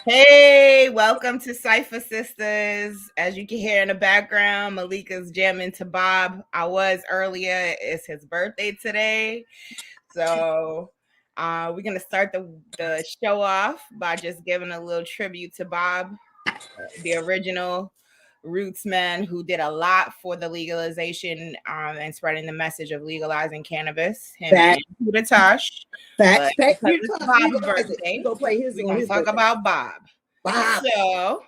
Hey, welcome to Cypha Sistas. As you can hear in the background, Malika's jamming to Bob. I was earlier. It's his birthday today. So we're going to start the show off by just giving a little tribute to Bob, the original roots man who did a lot for the legalization and spreading the message of legalizing cannabis. Him Facts. and Huda Tosh. Facts. But Facts. because it's Bob's birthday, Go play his. we're going to talk about Bob. Bob. So,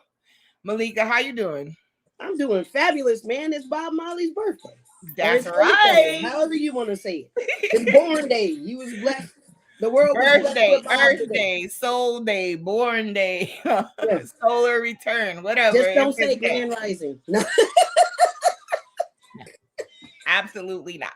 Malika, how you doing? I'm doing fabulous, man. It's Bob Marley's birthday. That's right. However you want to say it. It's born day. You was blessed. The world was birthday, blessed with Bob Earth Day, Soul Day, Born Day, Yes. Solar Return, whatever. Just don't say Grand Rising. No. Absolutely not.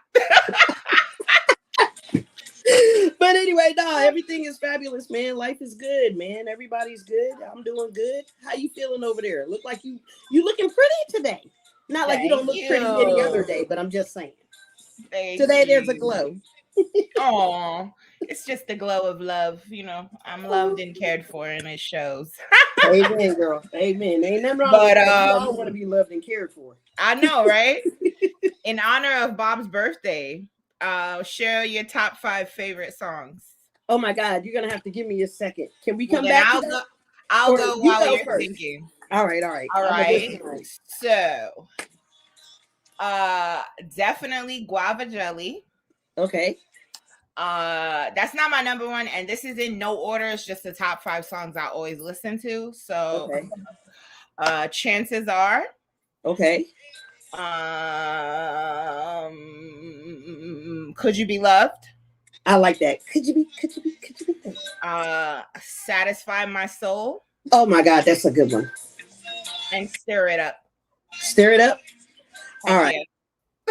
But anyway, everything is fabulous, man. Life is good, man. Everybody's good. I'm doing good. How you feeling over there? Look like you looking pretty today. Not like you don't look pretty any other day, but I'm just saying. Today there's a glow. Oh, it's just the glow of love. You know, I'm loved and cared for, and it shows. Amen, girl. Amen. Ain't nothing wrong with that. I don't want to be loved and cared for. I know, right? In honor of Bob's birthday, share your top 5 favorite songs. Oh my God, you're gonna have to give me a second. Can we come back? I'll go while you're thinking. All right. So, definitely Guava Jelly. Okay. That's not my number one, and this is in no order. It's just the top 5 songs I always listen to. So, okay. Chances Are. Okay. Could You Be Loved? I like that. Could you be? Satisfy My Soul. Oh my God, that's a good one. And Stir It Up. Stir It Up. All right. Yeah.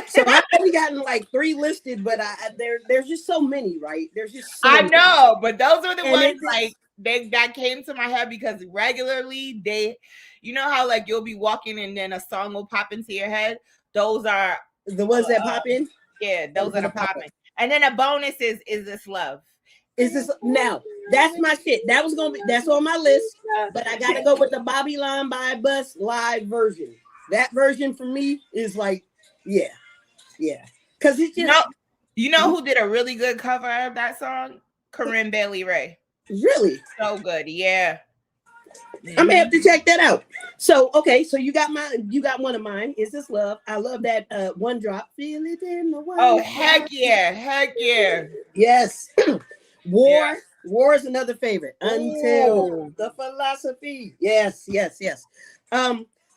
So I've only gotten like 3 listed, but there's just so many, right? There's just so I many. know, but those are the ones like that came to my head because regularly you know how like you'll be walking and then a song will pop into your head. Those are the ones that pop in. Yeah, those are the popping. And then a bonus is This Love? Is this now? That's my shit. That's on my list. But I gotta go with the Bobby Line by Bus live version. That version for me is like, yeah. Because it's just you know who did a really good cover of that song? Corinne Bailey Rae. Really? So good, yeah. I'm gonna have to check that out. So okay, so you got one of mine. Is This Love? I love that One Drop. Feel it in the one. Oh heck yeah. Yes. War is another favorite. Until the Philosophy. Yes.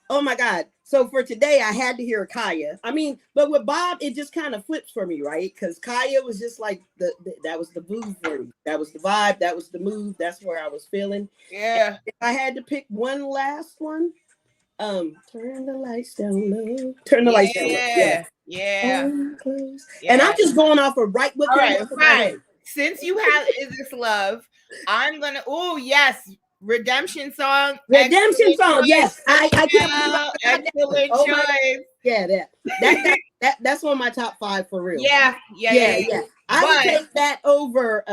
Oh my God. So for today, I had to hear Kaya. I mean, but with Bob, it just kind of flips for me, right? Because Kaya was just like that was the move for me. That was the vibe. That was the move. That's where I was feeling. Yeah. If I had to pick one last one, turn the lights down low. Turn the lights down low. Yeah. And I'm just going off of what all right, fine. Since you have Is This Love, I'm gonna. Oh yes. Redemption song. Yes. I can't. Excellent choice. Yeah, that's on my top 5 for real. Yeah. I would take that over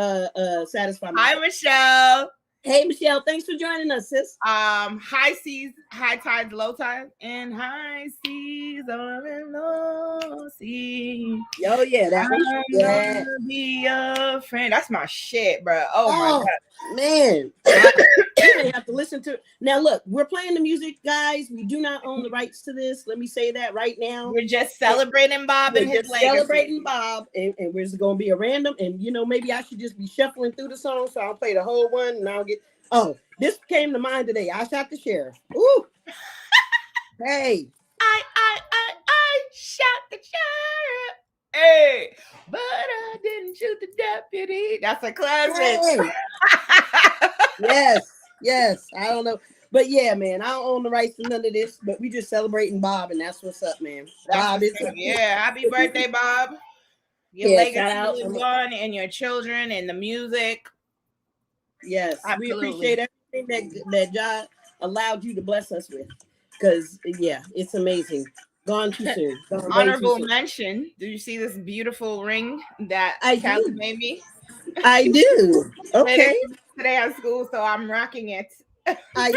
Satisfy My Soul. Hi, Michelle. Hey, Michelle. Thanks for joining us, sis. High seas, high tides, low tides, and high seas on low seas. Oh yeah, that was gonna be a friend. That's my shit, bro. Oh my God, man. I have to listen to it. Now look, we're playing the music, guys. We do not own the rights to this. Let me say that right now. We're just celebrating Bob and his legacy. Celebrating Bob, and we're just gonna be a random. And maybe I should just be shuffling through the song, so I'll play the whole one, and I'll get. Oh, this came to mind today. I shot the sheriff. Ooh. Hey. I shot the sheriff. Hey, but I didn't shoot the deputy. That's a classic. Hey. Yes. I don't know. But yeah, man, I don't own the rights to none of this, but we just celebrating Bob, and that's what's up, man. Bob is happy birthday, Bob. Your legacy lives on, and your children, and the music. Yes, absolutely. We appreciate everything that God allowed you to bless us with, because it's amazing. Gone too soon. Honorable mention. Do you see this beautiful ring that Callie made me? I do. Okay. Today at school, so I'm rocking it. I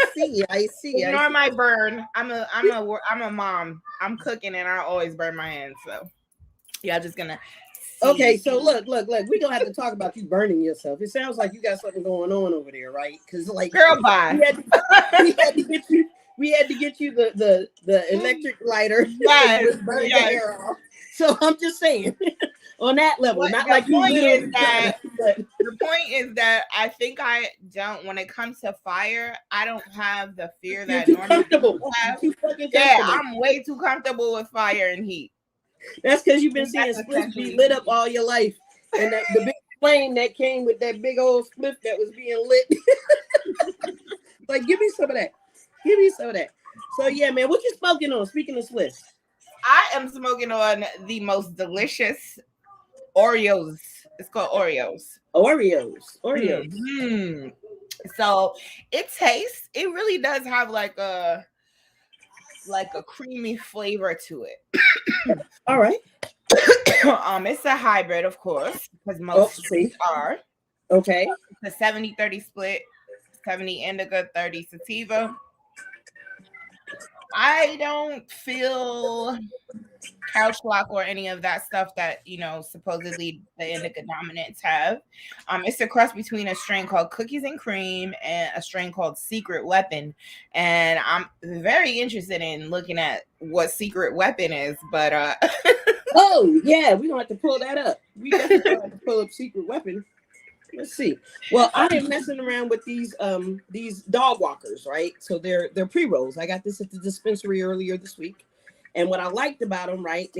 see. Ignore my burn. I'm a mom. I'm cooking and I always burn my hands. So y'all just gonna see. Okay, so look. We're gonna have to talk about you burning yourself. It sounds like you got something going on over there, right? Because like, girl, bye. We had to get you the electric lighter. Yes, burn the hair off. So I'm just saying, on that level, not like you literally. The point is that I think I don't. When it comes to fire, I don't have the fear that normal people have. Yeah, I'm way too comfortable with fire and heat. That's because you've been seeing spliffs be lit up all your life, and the big flame that came with that big old spliff that was being lit. Like, give me some of that. So yeah, man, what you smoking on? Speaking of spliffs, I am smoking on the most delicious Oreos. It's called Oreos. Mm-hmm. So it tastes. It really does have like a creamy flavor to it. All right. It's a hybrid, of course, because most are. Okay. It's a 70-30 split, 70 indica, 30 sativa. I don't feel couch lock or any of that stuff that, supposedly the indica dominants have. It's a cross between a strain called Cookies and Cream and a strain called Secret Weapon. And I'm very interested in looking at what Secret Weapon is, but oh yeah, we don't have to pull that up. We definitely have to pull up Secret Weapon. Let's see. Well, I am messing around with these dog walkers, right? So they're pre-rolls. I got this at the dispensary earlier this week. And what I liked about them, right?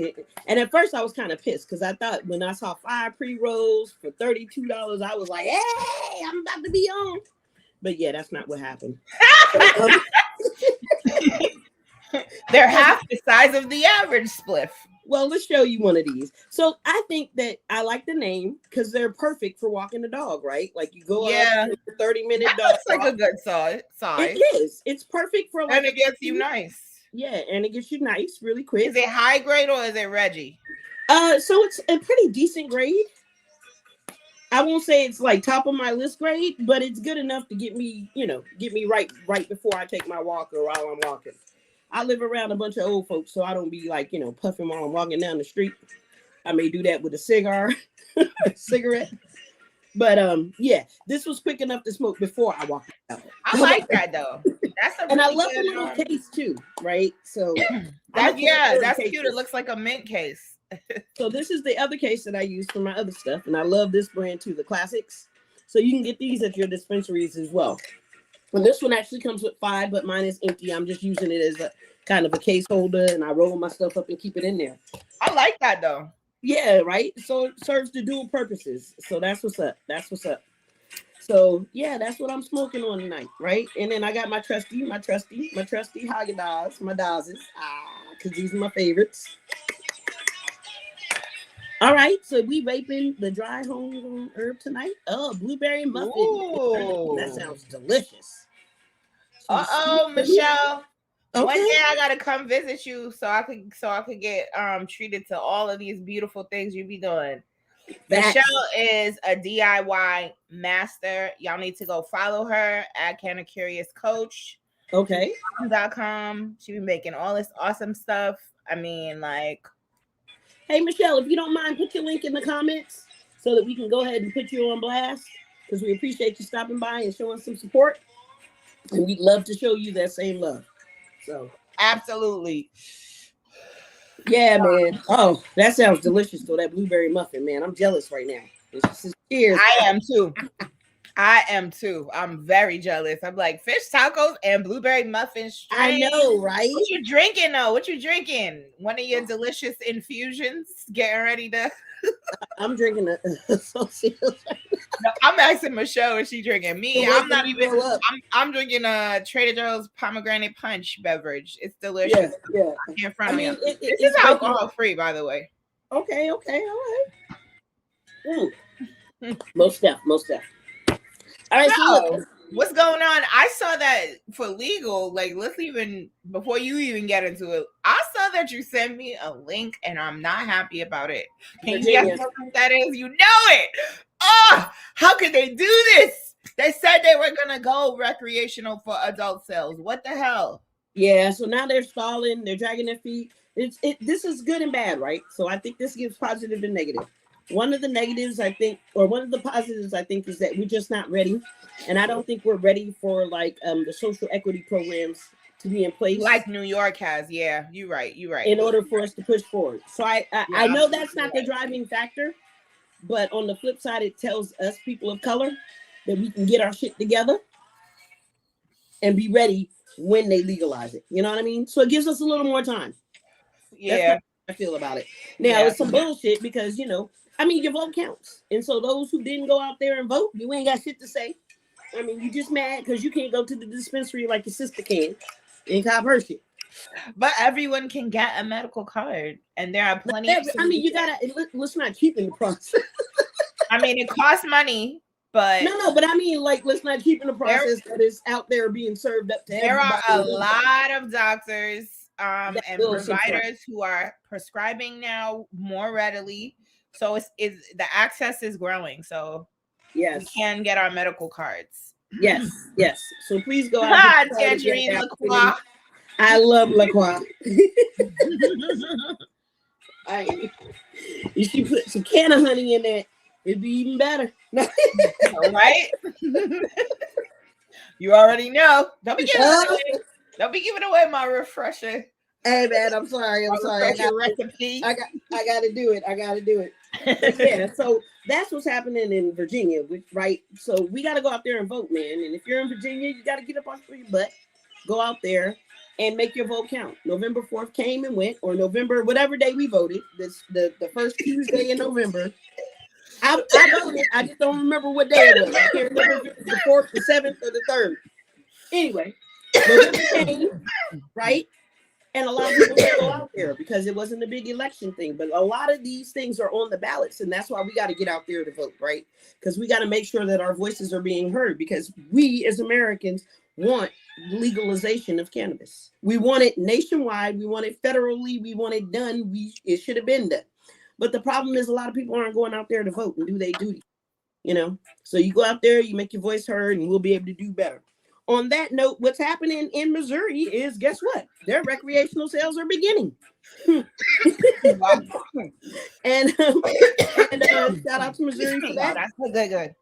And at first I was kind of pissed because I thought when I saw 5 pre-rolls for $32, I was like, hey, I'm about to be on. But yeah, that's not what happened. They're half the size of the average spliff. Well, let's show you one of these. So I think that I like the name because they're perfect for walking the dog, right? Like you go out for 30-minute dog. Looks like a good size. It is. It's perfect for and it gets you nice. Yeah, and it gets you nice really quick. Is it high grade or is it Reggie? So it's a pretty decent grade. I won't say it's like top of my list grade, but it's good enough to get me right before I take my walk or while I'm walking. I live around a bunch of old folks, so I don't be like, puffing while I'm walking down the street. I may do that with a cigarette. But yeah, this was quick enough to smoke before I walked out. I like that though. That's and I love the little case too, right? So that's cute. It looks like a mint case. So this is the other case that I use for my other stuff, and I love this brand too, the Classics. So you can get these at your dispensaries as well. And this one actually comes with 5, but mine is empty. I'm just using it as a kind of a case holder, and I roll my stuff up and keep it in there. I like that though. Yeah, right. So it serves the dual purposes. So that's what's up. So yeah, that's what I'm smoking on tonight, right? And then I got my trusty Haagen-Dazs, my Dazs, because these are my favorites. All right, so we vaping the dry homegrown herb tonight. Oh, blueberry muffin. Ooh. That sounds delicious. Michelle. Okay. One day I gotta come visit you so I could get treated to all of these beautiful things you be doing. Michelle is a DIY master. Y'all need to go follow her at Kinda Curious Coach. Okay. .com. She be making all this awesome stuff. I mean, like, hey Michelle, if you don't mind, put your link in the comments so that we can go ahead and put you on blast because we appreciate you stopping by and showing some support. And we'd love to show you that same love. So absolutely. Yeah, man. Oh, that sounds delicious though, that blueberry muffin, man. I'm jealous right now. Cheers. I am too. I'm very jealous. I'm like fish tacos and blueberry muffins. I know, right? What you drinking though? What you drinking? One of your delicious infusions? Getting ready to I'm drinking a No, I'm asking Michelle if she drinking. Me, I'm not even. I'm drinking a Trader Joe's pomegranate punch beverage. It's delicious. Yeah. In front of me. This is alcohol free, by the way. Okay, all right. Most stuff. All right, so what's going on? I saw that for legal, like let's even before you even get into it, I saw that you sent me a link and I'm not happy about it. Can you guess what that is? You know it. Oh, how could they do this? They said they were gonna go recreational for adult sales. What the hell? Yeah, so now they're stalling, they're dragging their feet. This is good and bad, right? So I think this gives positive and negative. One of the negatives, I think, or one of the positives, I think, is that we're just not ready, and I don't think we're ready for like the social equity programs to be in place, like New York has. Yeah, you're right. In order for us to push forward. So I know that's not the driving factor, but on the flip side, it tells us people of color that we can get our shit together and be ready when they legalize it. You know what I mean? So it gives us a little more time. Yeah. That's how I feel about it. Now it's some bullshit because, you know, I mean, your vote counts. And so those who didn't go out there and vote, you ain't got shit to say. I mean, you just mad because you can't go to the dispensary like your sister can and cop her shit. But everyone can get a medical card, and there are plenty of I mean, you gotta, let's not cheapen the process. I mean, it costs money, but no, but I mean, like, let's not cheapen the process that is out there being served up to there everybody. There are a lot of doctors and providers who are prescribing now more readily, so it's the access is growing. So yes, we can get our medical cards. Yes. So please go out. Tangerine LaCroix. I love LaCroix. You should put some can of honey in there. It'd be even better. All right. You already know. Don't be giving away my refresher. Hey man, I'm sorry. I gotta do it. Yeah, so that's what's happening in Virginia, right? So we gotta go out there and vote, man. And if you're in Virginia, you gotta get up off your butt, go out there and make your vote count. November 4th came and went, or November, whatever day we voted, the first Tuesday in November. I voted. I just don't remember what day it was. I can't remember if it was the 4th, the 7th, or the 3rd. Anyway, November came, right? And a lot of people didn't go out there because it wasn't a big election thing. But a lot of these things are on the ballots, and that's why we got to get out there to vote, right? Because we got to make sure that our voices are being heard, because we as Americans want legalization of cannabis. We want it nationwide. We want it federally. We want it done. It should have been done. But the problem is a lot of people aren't going out there to vote and do their duty, you know? So you go out there, you make your voice heard, and we'll be able to do better. On that note, what's happening in Missouri is, guess what? Their recreational sales are beginning. and shout out to Missouri for that. That's good.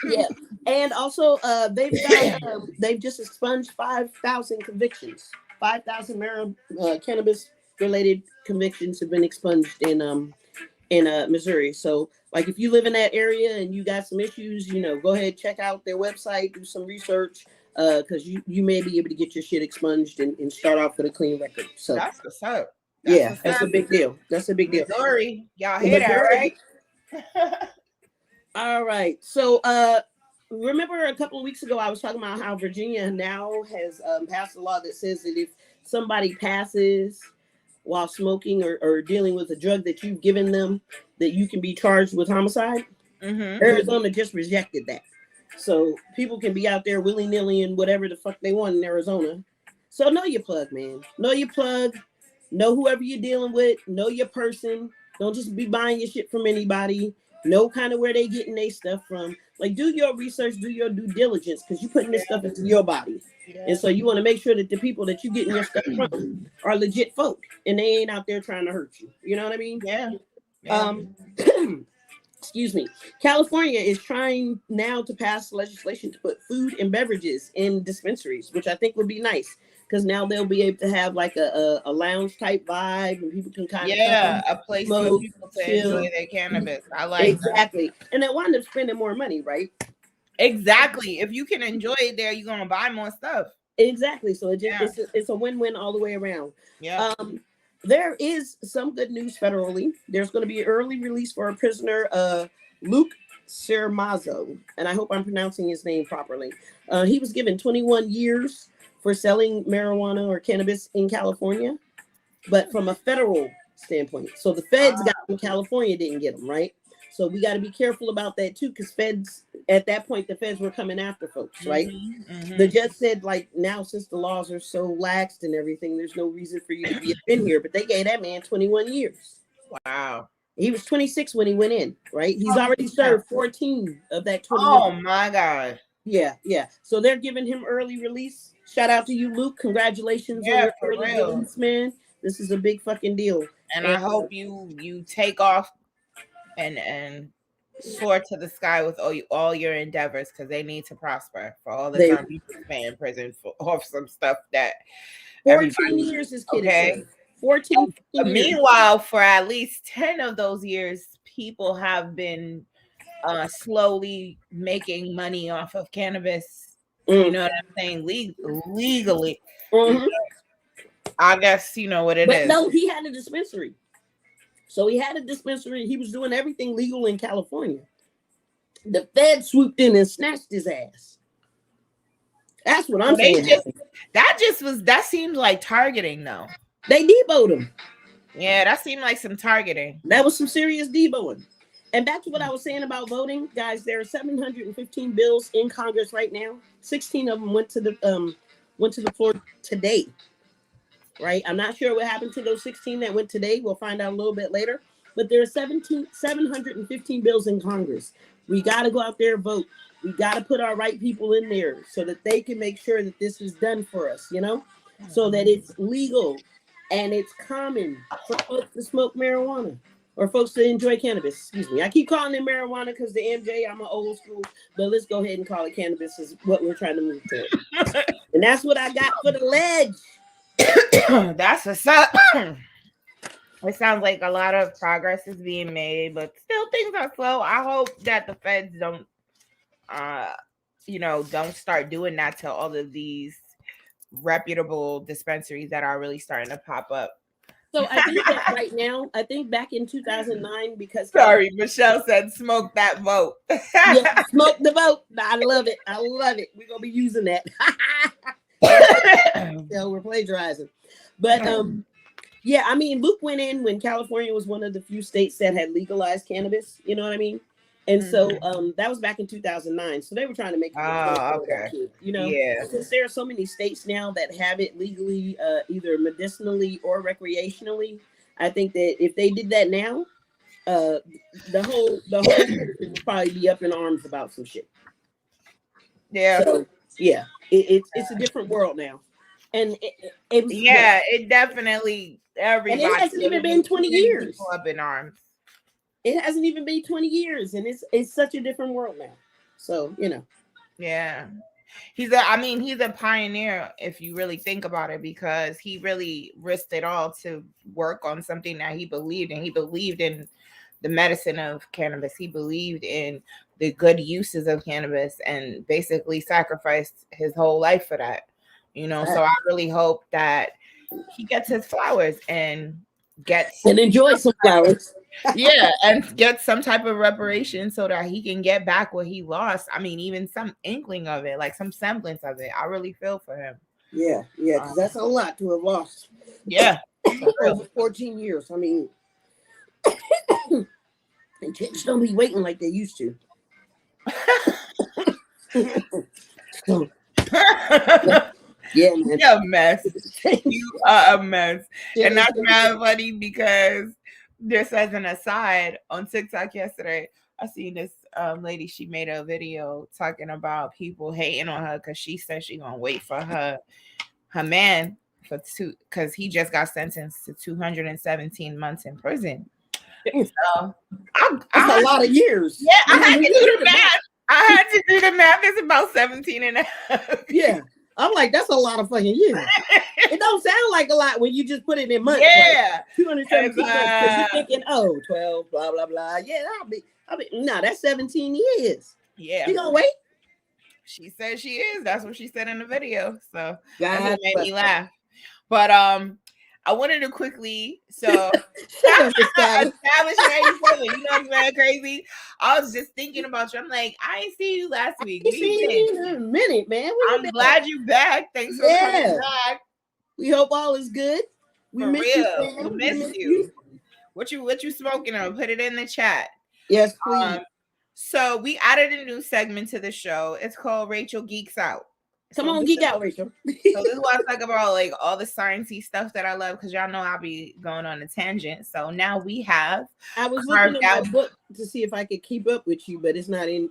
Yeah, and also they've just expunged 5,000 convictions. 5,000 cannabis related convictions have been expunged in Missouri. So, like, if you live in that area and you got some issues, you know, go ahead, check out their website, do some research, because you may be able to get your shit expunged and start off with a clean record. So that's what's up. That's a big deal. Missouri, y'all hear that, right? All right. So remember a couple of weeks ago I was talking about how Virginia now has passed a law that says that if somebody passes while smoking or dealing with a drug that you've given them, that you can be charged with homicide. Mm-hmm. Arizona just rejected that. So people can be out there willy-nilly and whatever the fuck they want in Arizona. So know your plug, man. Know your plug. Know whoever you're dealing with. Know your person. Don't just be buying your shit from anybody. Know kind of where they getting their stuff from. Like, do your research, do your due diligence, because you're putting this stuff into your body. Yeah. And so you want to make sure that the people that you're getting your stuff from are legit folk and they ain't out there trying to hurt you. You know what I mean? Yeah. Excuse me. California is trying now to pass legislation to put food and beverages in dispensaries, which I think would be nice, because now they'll be able to have like a lounge type vibe and people can kind of a place for people to enjoy their cannabis. I like exactly that. And they wind up spending more money, right? Exactly. If you can enjoy it there, you're gonna buy more stuff. Exactly. So it's a win-win all the way around. Yeah. There is some good news federally. There's going to be an early release for a prisoner, Luke Sermazzo, and I hope I'm pronouncing his name properly. He was given 21 years for selling marijuana or cannabis in California, but from a federal standpoint. So the feds got him, California didn't get him, right? So we got to be careful about that too, because at that point, the feds were coming after folks, right? Mm-hmm. The judge said, like, now since the laws are so laxed and everything, there's no reason for you to be in here. But they gave that man 21 years. Wow. He was 26 when he went in, right? He's already served 14 of that 21. Oh my God. Yeah, yeah. So they're giving him early release. Shout out to you, Luke. Congratulations on Yeah, your for early real. release, man. This is a big fucking deal. And I hope you take off and soar to the sky with all your endeavors, because they need to prosper for all the time you spent in prison for off some stuff that 14 years this kid okay. is 14 years. Meanwhile, for at least 10 of those years, people have been slowly making money off of cannabis. You know what I'm saying? Legally. Mm-hmm. I guess you know what it is. No, he had a dispensary. So he had a dispensary. He was doing everything legal in California. The Fed swooped in and snatched his ass. That's what I'm saying. That seemed like targeting, though. They deboed him. Yeah, that seemed like some targeting. That was some serious deboing. And back to what I was saying about voting, guys. There are 715 bills in Congress right now. 16 of them went to the floor today. Right? I'm not sure what happened to those 16 that went today. We'll find out a little bit later. But there are 715 bills in Congress. We got to go out there and vote. We got to put our right people in there so that they can make sure that this is done for us, so that it's legal and it's common for folks to smoke marijuana or folks to enjoy cannabis. Excuse me. I keep calling it marijuana because the MJ, I'm an old school, but let's go ahead and call it cannabis is what we're trying to move to. And that's what I got for the ledge. That's what's up. It sounds like a lot of progress is being made, but still things are slow. I hope that the feds don't start doing that to all of these reputable dispensaries that are really starting to pop up. So I think that right now, back in 2009, because sorry, Michelle said smoke that vote. Yeah, smoke the vote. I love it. We're gonna be using that. We're plagiarizing. But yeah, I mean, Luke went in when California was one of the few states that had legalized cannabis. You know what I mean? And so that was back in 2009. So they were trying to make okay. Since there are so many states now that have it legally, either medicinally or recreationally. I think that if they did that now, the whole country would probably be up in arms about some shit. Yeah. So, yeah, it's a different world now, and it definitely everybody. And it hasn't even been 20 years. Up in arms. It hasn't even been 20 years, and it's such a different world now. So yeah, he's a pioneer if you really think about it, because he really risked it all to work on something that he believed in. He believed in the medicine of cannabis. He believed in the good uses of cannabis and basically sacrificed his whole life for that. So I really hope that he gets his flowers and enjoy some flowers. Yeah, and get some type of reparation so that he can get back what he lost. I mean, even some inkling of it, like some semblance of it. I really feel for him. Yeah, because that's a lot to have lost. Yeah. Over 14 years. I mean, and kids don't be waiting like they used to. Yeah, man. You're a mess. You are a mess. Yeah, and that's mad funny because just as an aside, on TikTok yesterday, I seen this lady. She made a video talking people hating on her because she said she gonna wait for her man because he just got sentenced to 217 months in prison. So that's a lot of years. Yeah, I had to do the math. It's about 17 and a half. Yeah. I'm like, that's a lot of fucking years. It don't sound like a lot when you just put it in months. Yeah. Like 217 months. Because you're thinking, 12, blah, blah, blah. Yeah, no, that's 17 years. Yeah. You gonna wait? She said she is. That's what she said in the video. So that's what made me laugh. But I wanted to quickly establish you know what's very crazy? I was just thinking about you. I'm like, I ain't see you last week. I seen you in a minute, man. I'm glad you're back. Thanks for coming back. We hope all is good. We miss you. We miss you. What you smoking on? Put it in the chat. Yes, please. So we added a new segment to the show. It's called Rachel Geeks Out. Come on, geek out, Rachel. So this is what I talk about, like all the sciencey stuff that I love, because y'all know I'll be going on a tangent. So now we have. I was looking at my book to see if I could keep up with you, but it's not in.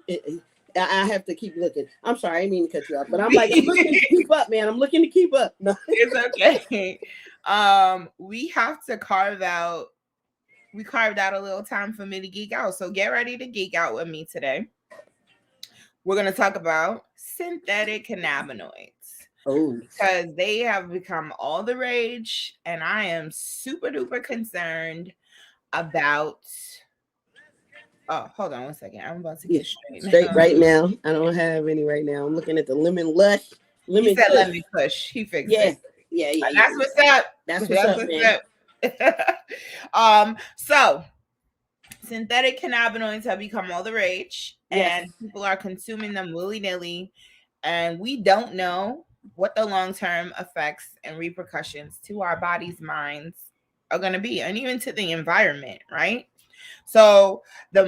I have to keep looking. I'm sorry, I didn't mean to cut you off, but I'm like, I'm looking to keep up, man. I'm looking to keep up. No. It's okay. We have to carved out a little time for me to geek out. So get ready to geek out with me today. We're going to talk about synthetic cannabinoids. Oh, because they have become all the rage, and I am super duper concerned about. Oh, hold on 1 second. I'm about to get straight right now. I don't have any right now. I'm looking at the lemon lush. He said lemon kush. He fixed it. Yeah. That's what's up. That's what's up. So synthetic cannabinoids have become all the rage, and people are consuming them willy-nilly, and we don't know what the long-term effects and repercussions to our bodies, minds are going to be, and even to the environment, right? So the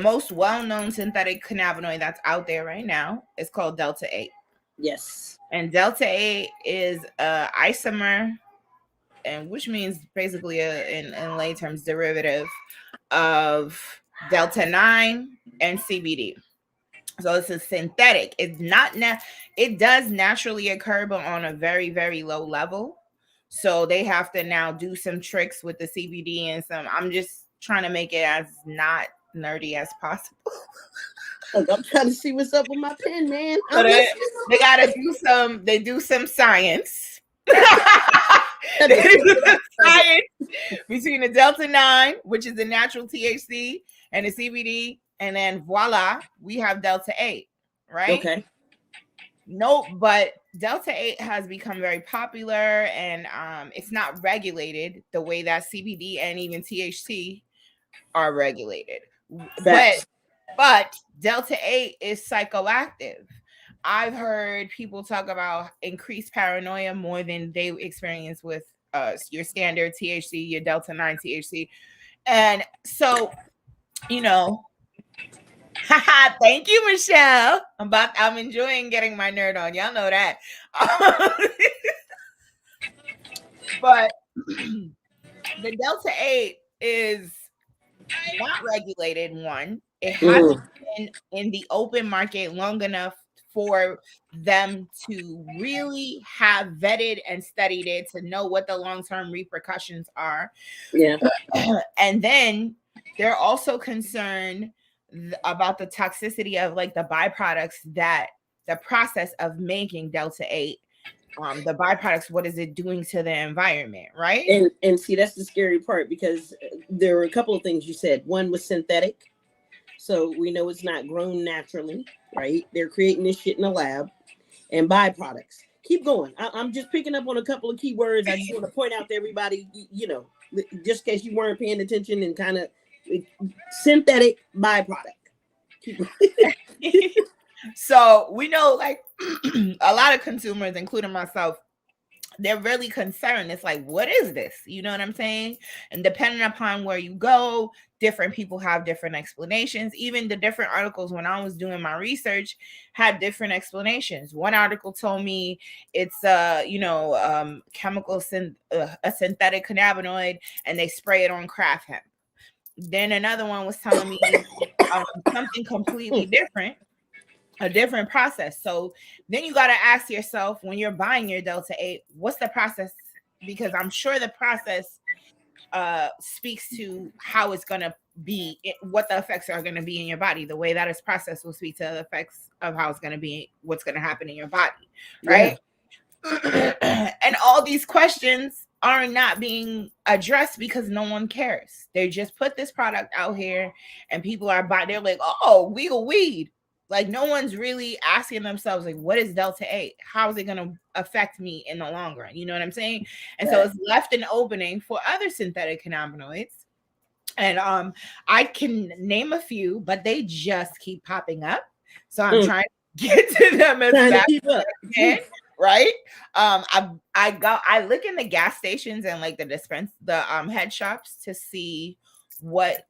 most well-known synthetic cannabinoid that's out there right now is called Delta 8. Yes. And Delta 8 is a isomer, and which means basically in lay terms derivative of Delta 9 and CBD. So it's a synthetic. It's not it does naturally occur, but on a very, very low level. So they have to now do some tricks with the CBD and I'm just trying to make it as not nerdy as possible. Look, I'm trying to see what's up with my pen, man. So they gotta do some science. Science between the Delta 9, which is the natural THC, and the CBD, and then voila, we have Delta 8, right? Okay. Nope, but Delta 8 has become very popular, and it's not regulated the way that CBD and even THC are regulated. But Delta 8 is psychoactive. I've heard people talk about increased paranoia more than they experience with your standard THC, your Delta 9 THC. And so, thank you, Michelle. I'm enjoying getting my nerd on. Y'all know that. But the Delta 8 is not regulated, one. It hasn't been in the open market long enough for them to really have vetted and studied it to know what the long-term repercussions are. Yeah. And then they're also concerned about the toxicity of like the byproducts that the process of making Delta 8, the byproducts, what is it doing to the environment, right? And see, that's the scary part, because there were a couple of things you said. One was synthetic. So we know it's not grown naturally, right? They're creating this shit in the lab. And byproducts. Keep going. I'm just picking up on a couple of keywords. I just want to point out to everybody, just in case you weren't paying attention, and kind of synthetic byproduct. So we know, like, a lot of consumers, including myself, they're really concerned. It's like, what is this? You know what I'm saying? And depending upon where you go, different people have different explanations. Even the different articles, when I was doing my research, had different explanations. One article told me it's a synthetic cannabinoid, and they spray it on craft hemp. Then another one was telling me something completely different. A different process. So then you got to ask yourself, when you're buying your Delta 8, what's the process? Because I'm sure the process speaks to how it's going to be, what the effects are going to be in your body. The way that it's processed will speak to the effects of how it's going to be, what's going to happen in your body, right? Yeah. And all these questions are not being addressed because no one cares. They just put this product out here, and people are buying. They're like, oh, legal weed. Like, no one's really asking themselves, like, what is Delta 8? How is it going to affect me in the long run? You know what I'm saying? And so it's left an opening for other synthetic cannabinoids. And I can name a few, but they just keep popping up. So I'm trying to get to them as fast as I can. Right? I look in the gas stations and like the head shops to see what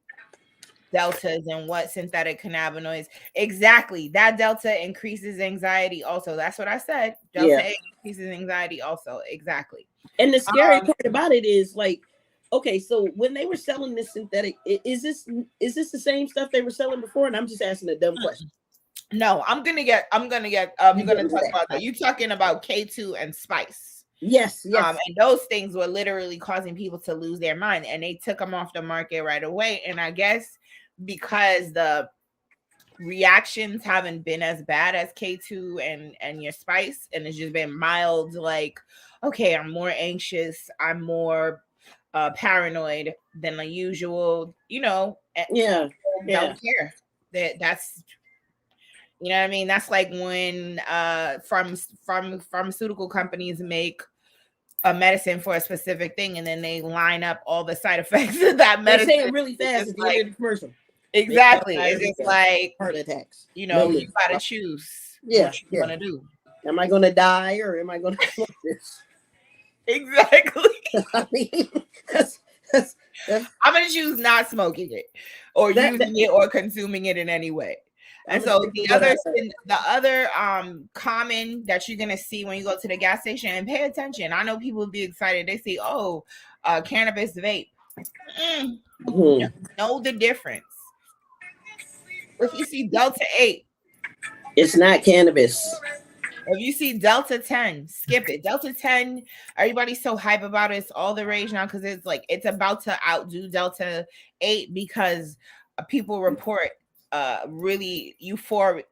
deltas and what synthetic cannabinoids. Exactly. That delta increases anxiety also. That's what I said. Delta 8 increases anxiety also. Exactly. And the scary part about it is, like, Okay, so when they were selling this synthetic, is this the same stuff they were selling before? And I'm just asking a dumb question. No, I'm gonna talk about that. You talking about K2 and Spice. Yes, yes. And those things were literally causing people to lose their mind, and they took them off the market right away. And I guess because the reactions haven't been as bad as K2 and your Spice, and it's just been mild, like, okay, I'm more anxious, I'm more paranoid than usual, Yeah, don't care. That's you know what I mean? That's like when from pharmaceutical companies make a medicine for a specific thing, and then they line up all the side effects of that medicine. They say it really fast at the end of the commercial. Exactly. It's just like heart attacks. You gotta choose what you want to do. Am I going to die or am I going to smoke this? Exactly. I mean, I'm going to choose not smoking it or using it or consuming it in any way. And so the other common that you're gonna see when you go to the gas station, and pay attention. I know people will be excited. They see, cannabis vape. Know the difference. If you see Delta 8, it's not cannabis. If you see Delta 10, skip it. Delta 10, everybody's so hype about it. It's all the rage now because it's about to outdo Delta 8 because people report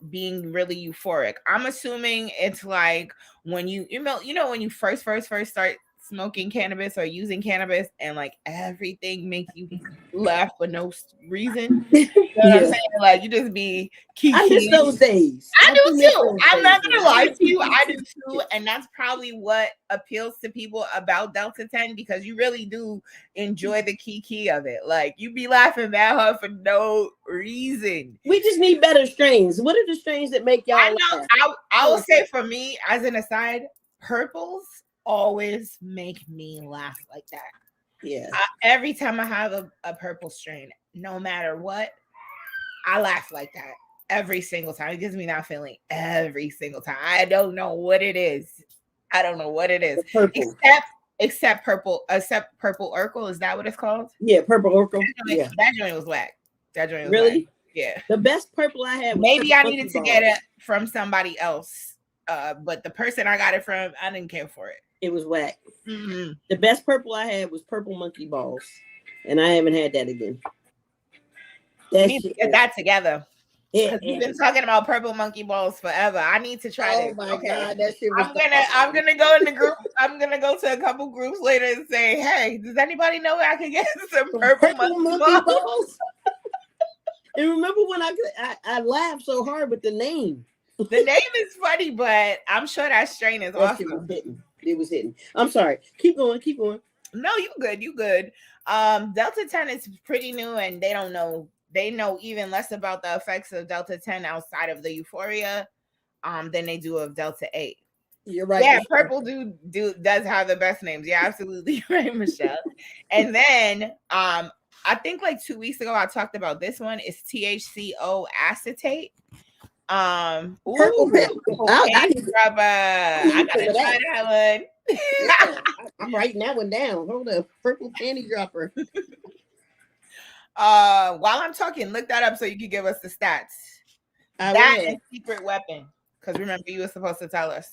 being really euphoric. I'm assuming it's like when you when you first start smoking cannabis or using cannabis and like everything makes you laugh for no reason. You know what I'm saying? Like you just be I miss those days. I do too. I'm not gonna lie to you. I do too. And that's probably what appeals to people about Delta 10 because you really do enjoy the key of it. Like you be laughing that hard for no reason. We just need better strains. What are the strains that make y'all laugh? I will say for me, as an aside, purples always make me laugh like that. Yeah. Every time I have a purple strain, no matter what, I laugh like that every single time. It gives me that feeling every single time. I don't know what it is. Except purple Urkel. Is that what it's called? Yeah, purple Urkel. That joint was whack. Really? Whack. Yeah. The best purple I had was maybe I needed to get it from somebody else. But the person I got it from, I didn't care for it. It was whack. Mm-hmm. The best purple I had was purple monkey balls, and I haven't had that again. We need to get that together. Yeah, we've been talking about purple monkey balls forever. I need to try this. Oh my god, that shit was I'm gonna go in the group. I'm gonna go to a couple groups later and say, hey, does anybody know where I can get some purple monkey balls? And remember when I laughed so hard with the name. The name is funny, but I'm sure that strain is awesome. It was hitting. I'm sorry. Keep going. No, you good. Delta 10 is pretty new, and they don't know. They know even less about the effects of Delta 10 outside of the euphoria, than they do of Delta 8. You're right. Yeah, purple does have the best names. Yeah, absolutely right, Michelle. And then I think like 2 weeks ago I talked about this one. It's THCO acetate. Purple panty dropper. I gotta try that one. I'm writing that one down. Hold up. Purple panty dropper. While I'm talking, look that up so you can give us the stats. That and secret weapon. Because remember, you were supposed to tell us.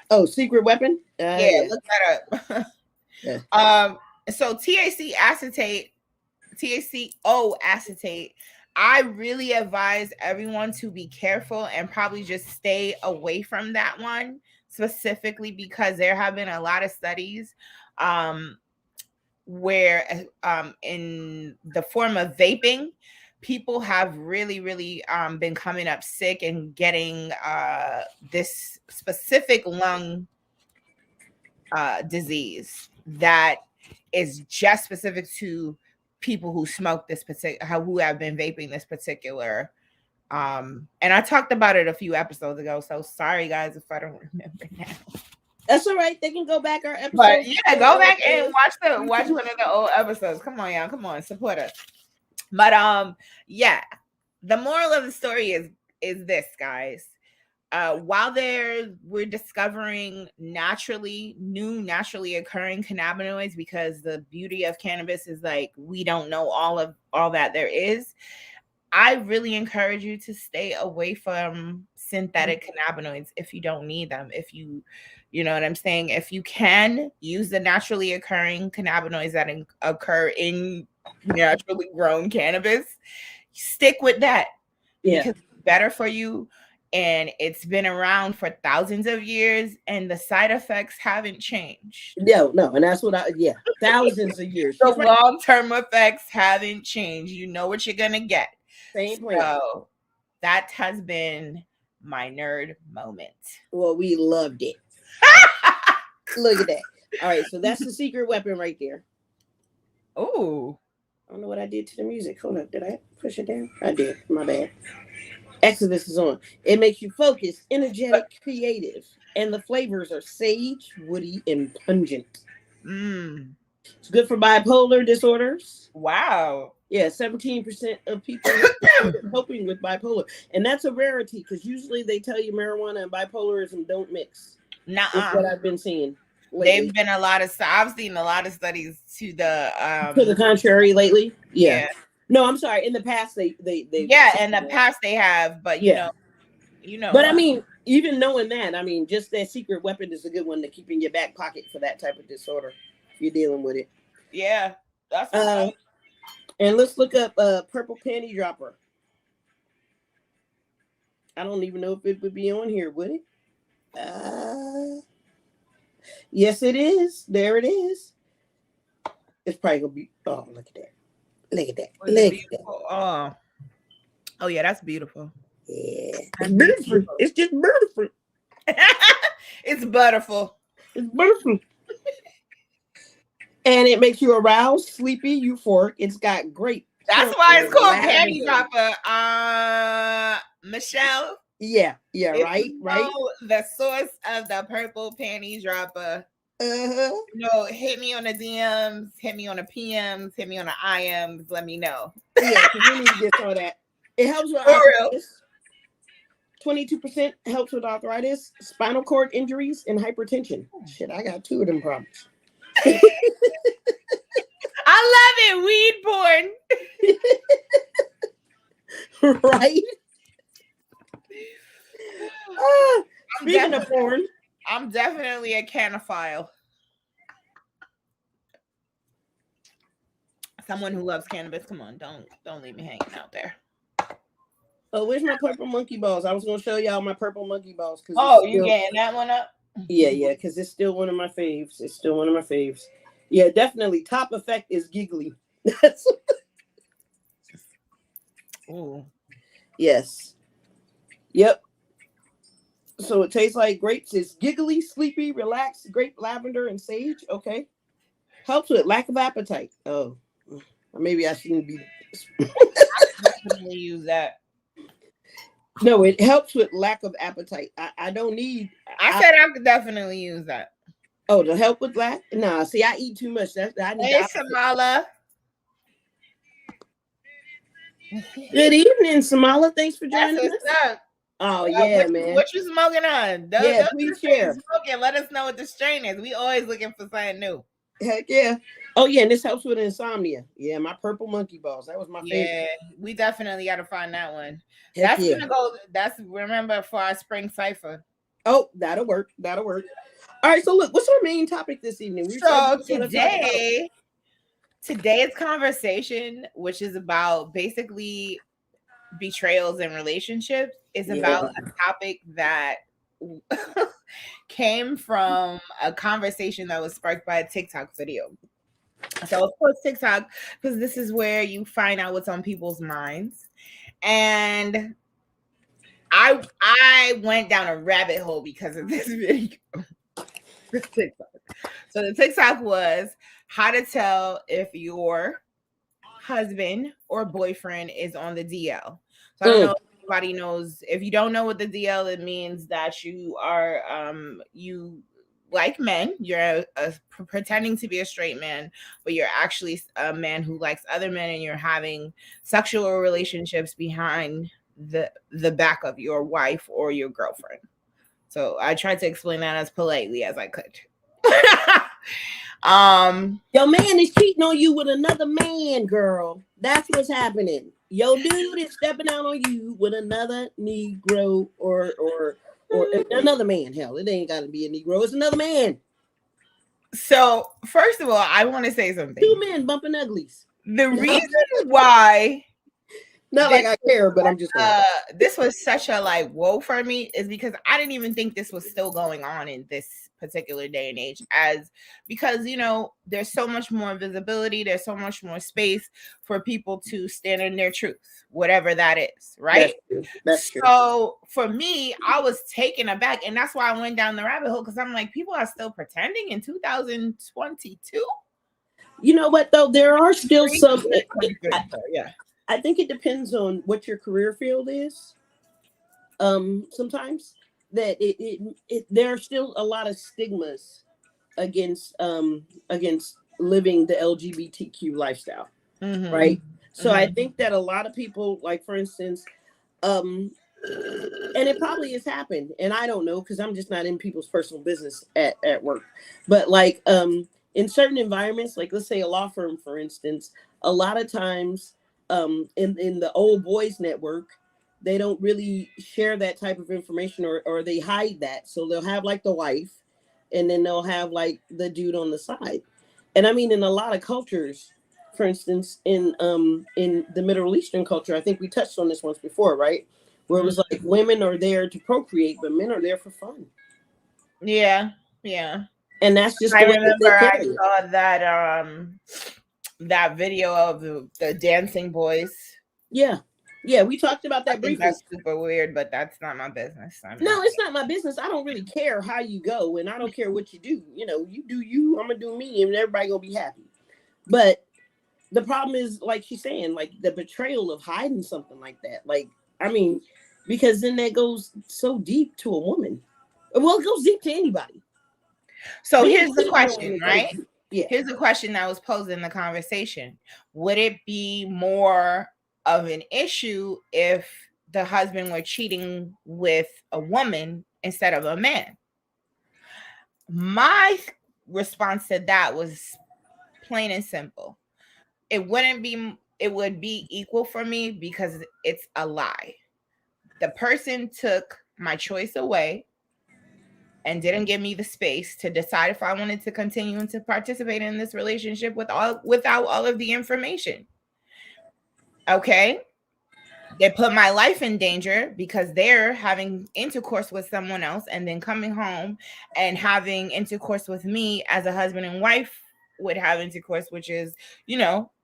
Oh, secret weapon? Yeah, look that up. Yeah. So THCO acetate. I really advise everyone to be careful and probably just stay away from that one, specifically because there have been a lot of studies where in the form of vaping, people have really been coming up sick and getting this specific lung disease that is just specific to people who smoke this particular, who have been vaping this particular. And I talked about it a few episodes ago, so sorry guys if I don't remember now. That's all right. They can go back our episode. But yeah, go back and watch one of the old episodes. Come on, y'all. Come on, support us. But yeah, the moral of the story is this, guys. while we're discovering new naturally occurring cannabinoids, because the beauty of cannabis is like we don't know all that there is. I really encourage you to stay away from synthetic cannabinoids if you don't need them. If you know what I'm saying? If you can use the naturally occurring cannabinoids that occur in naturally grown cannabis, stick with that. Yeah. Because it's better for you, and it's been around for thousands of years, and the side effects haven't changed. No, and that's what thousands of years. The long-term effects haven't changed. You know what you're gonna get. Same point. So that has been my nerd moment. Well, we loved it. Look at that. All right, so that's the secret weapon right there. Oh, I don't know what I did to the music. Hold up, did I push it down? I did. My bad. Exodus is on. It makes you focused, energetic, creative, and the flavors are sage, woody, and pungent. It's good for bipolar disorders. Wow. Yeah, 17% of people helping with bipolar. And that's a rarity because usually they tell you marijuana and bipolarism don't mix. That's what I've been seeing lately. They've been I've seen a lot of studies to the contrary lately. Yeah. No, I'm sorry. In the past, they yeah, in the past they have, but you know. But I mean, even knowing that, I mean, just that secret weapon is a good one to keep in your back pocket for that type of disorder if you're dealing with it. Yeah, that's and let's look up purple panty dropper. I don't even know if it would be on here, would it? Yes, it is. There it is. It's probably gonna be. Oh, look at that! Look at that! Look at that! Oh yeah, that's beautiful. Yeah, it's beautiful. It's just beautiful. It's beautiful. It's beautiful. And it makes you aroused, sleepy, euphoric. It's got great. That's why it's called panty dropper. Michelle. Yeah, right. The source of the purple panty dropper. Hit me on the DMs, hit me on the PMs, hit me on the IMs. Let me know. Yeah, we need to get some of that. It helps with arthritis. 22% helps with arthritis, spinal cord injuries, and hypertension. Shit, I got 2 of them problems. I love it. Weed porn. Right? Speaking of porn, I'm definitely a canophile. Someone who loves cannabis. Come on, don't leave me hanging out there. Oh, where's my purple monkey balls? I was gonna show y'all my purple monkey balls. You getting that one up? Yeah, because it's still one of my faves. Yeah, definitely. Top effect is giggly. Ooh. Yes. Yep. So it tastes like grapes. It's giggly, sleepy, relaxed, grape, lavender, and sage. Okay. Helps with lack of appetite. Oh, maybe I shouldn't be. I definitely use that. No, it helps with lack of appetite. I don't need. I said I could definitely use that. Oh, to help with that? Nah, see, I eat too much. I need. Hey, Samala. Good evening, Samala. Thanks for joining us. Up. Oh yeah, man. What you smoking on? Please share. Smoking. Let us know what the strain is. We always looking for something new. Heck yeah. Oh yeah, and this helps with insomnia. Yeah, my purple monkey balls. That was my favorite. Yeah, we definitely got to find that one. Heck gonna go. Remember for our spring Cypha. Oh, that'll work. All right, so look, what's our main topic this evening? Today's conversation, which is about basically betrayals in relationships, is about a topic that came from a conversation that was sparked by a TikTok video. So of course TikTok, because this is where you find out what's on people's minds. And I went down a rabbit hole because of this video. So the TikTok was how to tell if your husband or boyfriend is on the DL. So I don't know if anybody knows. If you don't know what the DL, it means that you are you like men. You're pretending to be a straight man, but you're actually a man who likes other men, and you're having sexual relationships behind the back of your wife or your girlfriend. So I tried to explain that as politely as I could. Your man is cheating on you with another man, girl. That's what's happening. Your dude is stepping out on you with another Negro or another man. Hell, it ain't got to be a Negro. It's another man. So first of all, I want to say something. 2 men bumping uglies. The reason why, not like I care, but I'm just this was such a like whoa for me is because I didn't even think this was still going on in this particular day and age, as because there's so much more visibility, there's so much more space for people to stand in their truth, whatever that is, right? That's true. So for me, I was taken aback, and that's why I went down the rabbit hole, because I'm like, people are still pretending in 2022. You know what though? There are still some. Yeah, I think it depends on what your career field is. Sometimes that there are still a lot of stigmas against living the LGBTQ lifestyle, right? So I think that a lot of people, like for instance, and it probably has happened, and I don't know because I'm just not in people's personal business at work, but like in certain environments, like let's say a law firm, for instance, a lot of times in the old boys network, they don't really share that type of information, or they hide that. So they'll have like the wife, and then they'll have like the dude on the side. And I mean, in a lot of cultures, for instance, in the Middle Eastern culture, I think we touched on this once before, right? Where it was like women are there to procreate, but men are there for fun. Yeah, yeah. And that's just I remember I saw that video of the dancing boys. Yeah, we talked about that briefly. That's super weird, but that's not my business. No, it's not my business. I don't really care how you go, and I don't care what you do. You do you, I'm gonna do me, and everybody gonna be happy. But the problem is, like she's saying, like the betrayal of hiding something like that. Like, I mean, because then that goes so deep to a woman. Well, it goes deep to anybody. So here's the question, right? Yeah. Here's the question that was posed in the conversation. Would it be more of an issue if the husband were cheating with a woman instead of a man? My response to that was plain and simple. It would be equal for me because it's a lie. The person took my choice away and didn't give me the space to decide if I wanted to continue and to participate in this relationship without all of the information. Okay? They put my life in danger because they're having intercourse with someone else and then coming home and having intercourse with me as a husband and wife would have intercourse, which is,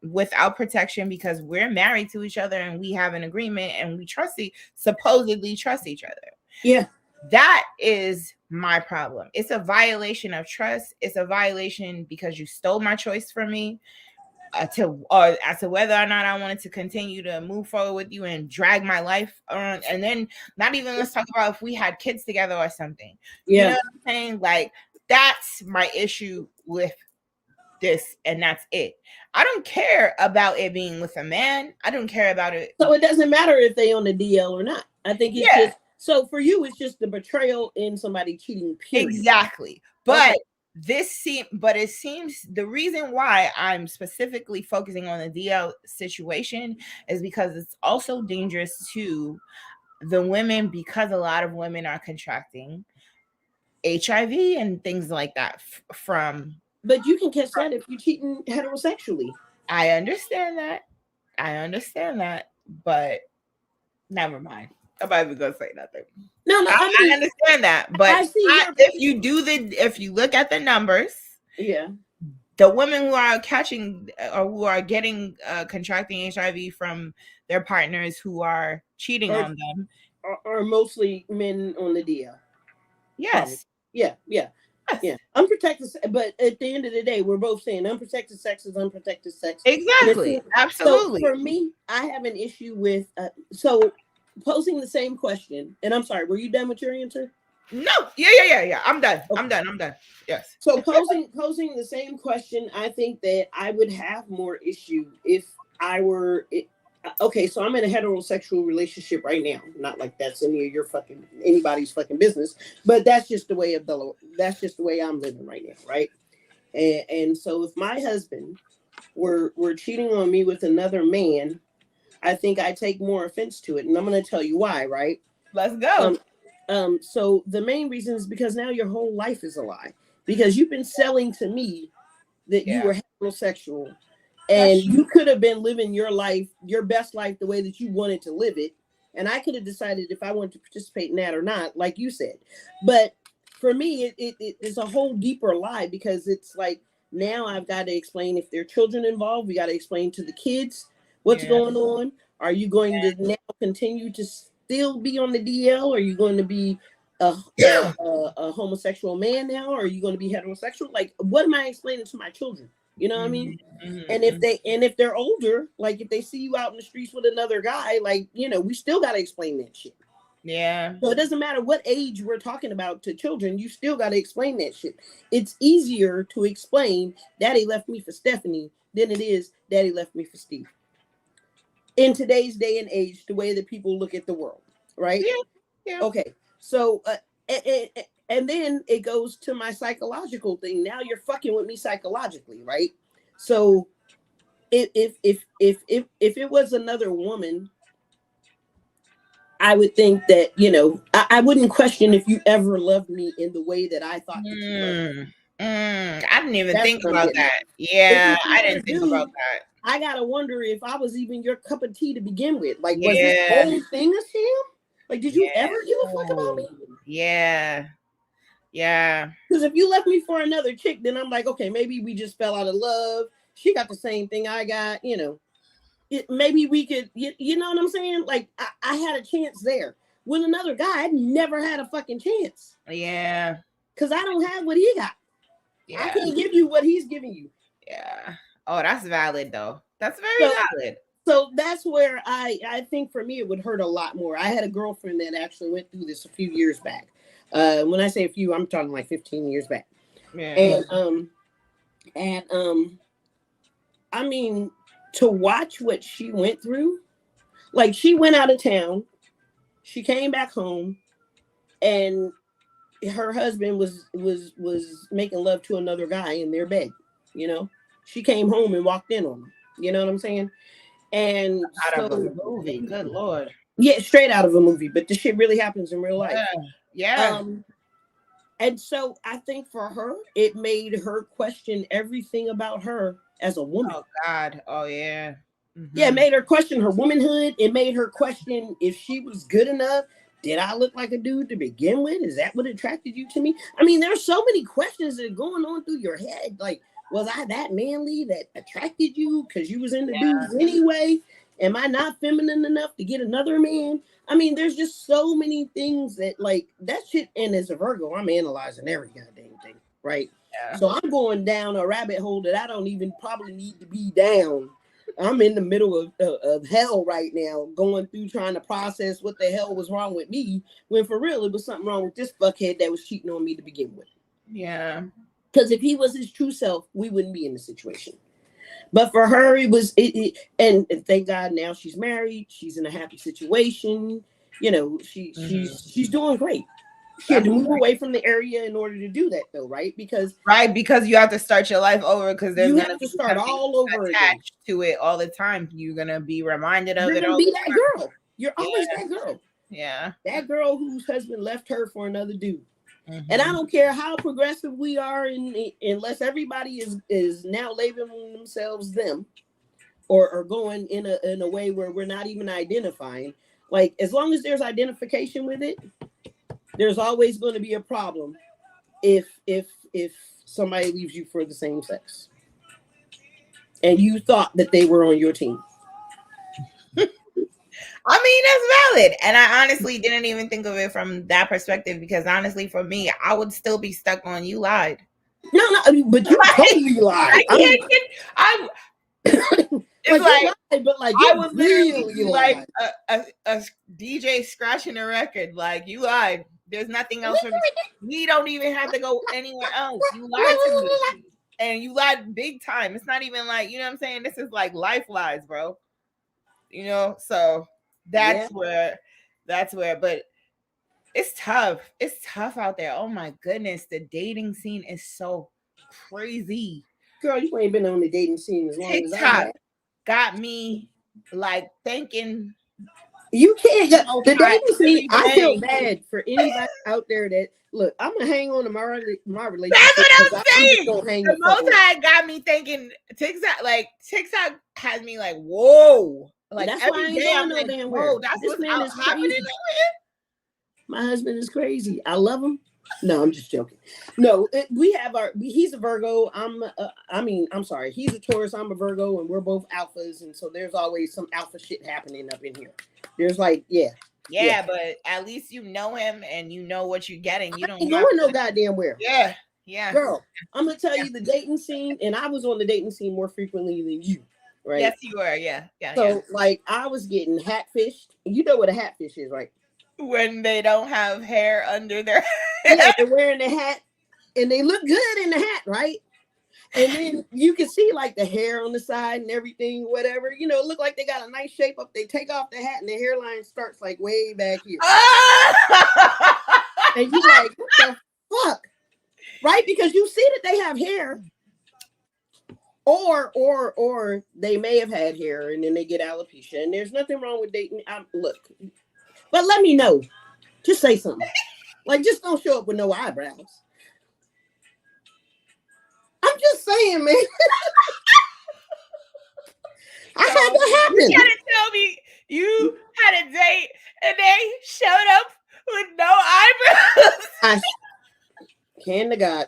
without protection because we're married to each other and we have an agreement and we supposedly trust each other. Yeah. That is my problem. It's a violation of trust. It's a violation because you stole my choice from me as to whether or not I wanted to continue to move forward with you and drag my life on. And then not even let's talk about if we had kids together or something. Yeah. You know what I'm saying? Like, that's my issue with this, and that's it. I don't care about it being with a man. I don't care about it. So it doesn't matter if they on the DL or not. I think it's just, so for you, it's just the betrayal in somebody cheating, period. Exactly. But it seems the reason why I'm specifically focusing on the DL situation is because it's also dangerous to the women, because a lot of women are contracting HIV and things like that from. But you can catch that if you're cheating heterosexually. I understand that, but never mind. I'm not even gonna say nothing. No, I understand that, but if you look at the numbers, the women who are catching or who are getting contracting HIV from their partners who are cheating on them are mostly men on the DL. Yes. Yeah. Unprotected, but at the end of the day, we're both saying unprotected sex is unprotected sex. Exactly. Absolutely. So for me, I have an issue with posing the same question. And I'm sorry, were you done with your answer? No. Yeah. I'm done. Okay. I'm done. Yes. So posing the same question, I think that I would have more issue if I okay, so I'm in a heterosexual relationship right now. Not like that's any of your fucking anybody's fucking business, but that's just the way that's just the way I'm living right now, right? And so if my husband were cheating on me with another man, I think I take more offense to it, and I'm going to tell you why, right? Let's go. So the main reason is because now your whole life is a lie, because you've been selling to me that you were heterosexual, and you could have been living your life, your best life, the way that you wanted to live it, and I could have decided if I wanted to participate in that or not, like you said. But for me, it is a whole deeper lie, because it's like now I've got to explain if there are children involved. We got to explain to the kids what's going on. Are you going to now continue to still be on the DL? Are you going to be a homosexual man now? Or are you going to be heterosexual? Like, what am I explaining to my children? You know what I mean? And if they're older, like if they see you out in the streets with another guy, like, you know, we still got to explain that shit. Yeah. So it doesn't matter what age we're talking about to children, you still got to explain that shit. It's easier to explain Daddy left me for Stephanie than it is Daddy left me for Steve. In today's day and age, the way that people look at the world, right? Yeah. Okay. So, and then it goes to my psychological thing. Now you're fucking with me psychologically, right? So, if it was another woman, I would think that, you know, I wouldn't question if you ever loved me in the way that I thought that you loved me. I didn't even think about that. Yeah, I didn't think about that. I gotta wonder if I was even your cup of tea to begin with. Like, was this whole thing a sham? Like, did you ever give a fuck about me? Yeah. Yeah. Because if you left me for another chick, then I'm like, okay, maybe we just fell out of love. She got the same thing I got, you know. Maybe we could, you know what I'm saying? Like, I had a chance there. With another guy, I never had a fucking chance. Yeah. Because I don't have what he got. Yeah. I can't give you what he's giving you. Yeah. Oh, that's valid, though. That's very valid. So that's where I think for me, it would hurt a lot more. I had a girlfriend that actually went through this a few years back. When I say a few, I'm talking like 15 years back. Yeah. And I mean, to watch what she went through, like she went out of town, she came back home, and her husband was making love to another guy in their bed. You know, she came home and walked in on him. You know what I'm saying? And out of a movie, good Lord. Yeah, straight out of a movie, but the shit really happens in real life. Yeah. And so I think for her, it made her question everything about her as a woman. Oh God. Oh yeah. Mm-hmm. Yeah, it made her question her womanhood. It made her question if she was good enough. Did I look like a dude to begin with? Is that what attracted you to me? I mean, there's so many questions that are going on through your head. Like, was I that manly that attracted you because you was into dudes anyway? Am I not feminine enough to get another man? I mean, there's just so many things that, like, that shit. And as a Virgo, I'm analyzing every goddamn thing, right? Yeah. So I'm going down a rabbit hole that I don't even probably need to be down. I'm in the middle of hell right now, going through trying to process what the hell was wrong with me, when for real, it was something wrong with this fuckhead that was cheating on me to begin with. Yeah. Because if he was his true self, we wouldn't be in the situation. But for her, it was, and thank God now she's married. She's in a happy situation. You know, she's doing great. She had to move away from the area in order to do that, though, right? Because you have to start your life over, because there's you have to start all over attached to it all the time. You're gonna be reminded of it. You're gonna be that girl. You're always that girl. Yeah, that girl whose husband left her for another dude. Mm-hmm. And I don't care how progressive we are, unless everybody is now labeling themselves them, or going in a way where we're not even identifying. Like, as long as there's identification with it, there's always going to be a problem if somebody leaves you for the same sex and you thought that they were on your team. I mean, that's valid. And I honestly didn't even think of it from that perspective, because honestly, for me, I would still be stuck on you lied. No, but you totally lied. It's like, but like, I was literally like a DJ scratching a record. Like, you lied. There's nothing else for me. We don't even have to go anywhere else. You lied to me. And you lied big time. It's not even like, you know what I'm saying? This is like life lies, bro. you know. So that's where, but it's tough. It's tough out there. Oh my goodness, the dating scene is so crazy. Girl, you ain't been on the dating scene as long as I TikTok have. got me like thinking You can't get the dating scene. silly I feel things. bad for anybody out there that look. I'm gonna hang on to my relationship. That's what I'm I'm just saying. gonna hang The the fuck most on. high got me thinking TikTok has me like, whoa. Like That's why I every ain't day going I'm no like, damn whoa, where. that's This what's man out is happening crazy. over here. My husband is crazy. I love him. No, I'm just joking. No, we have he's a Virgo. I'm sorry. He's a Taurus. I'm a Virgo, and we're both alphas. And so there's always some alpha shit happening up in here. There's like, Yeah, but at least you know him and you know what you're getting. You don't ain't have going no goddamn where. Yeah. Girl, I'm gonna tell you the dating scene, and I was on the dating scene more frequently than you, right? Yes, you were. Yeah. So like I was getting hatfished. You know what a hatfish is, right? When they don't have hair under their Yeah, they're wearing the hat and they look good in the hat, right? And then you can see like the hair on the side and everything, whatever. You know, look like they got a nice shape up. They take off the hat and the hairline starts like way back here. And you're like, what the fuck? Right? Because you see that they have hair. Or they may have had hair and then they get alopecia. And there's nothing wrong with dating. Look, but let me know. Just say something. Like, just don't show up with no eyebrows. I'm just saying, man. I had that happen. You gotta tell me you had a date and they showed up with no eyebrows. I hand to God.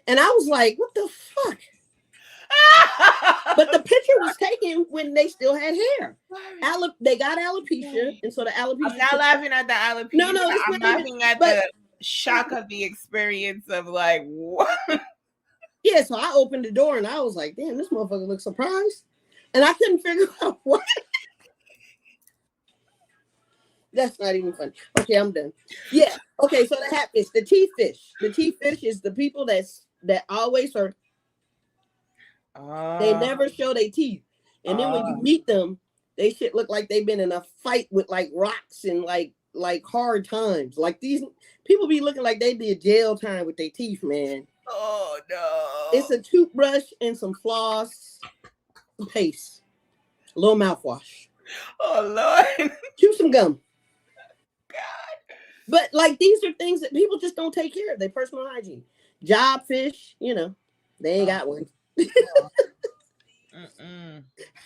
And I was like, what the fuck? But the picture was taken when they still had hair. They got alopecia, and so the alopecia. I'm not laughing at the alopecia. No, I'm laughing at the shock of the experience of like, what? Yeah, so I opened the door and I was like, damn, this motherfucker looks surprised. And I couldn't figure out what. That's not even funny. Okay, I'm done. Yeah. Okay, so the hatfish, the teeth fish. The teeth fish is the people that always are. They never show their teeth. And then when you meet them, they shit look like they've been in a fight with like rocks and like hard times. Like these people be looking like they did jail time with their teeth, man. Oh no. It's a toothbrush and some floss, some paste, a little mouthwash. Oh Lord. Chew some gum. God. But like these are things that people just don't take care of. Their personal hygiene. Job fish, you know, they ain't got one.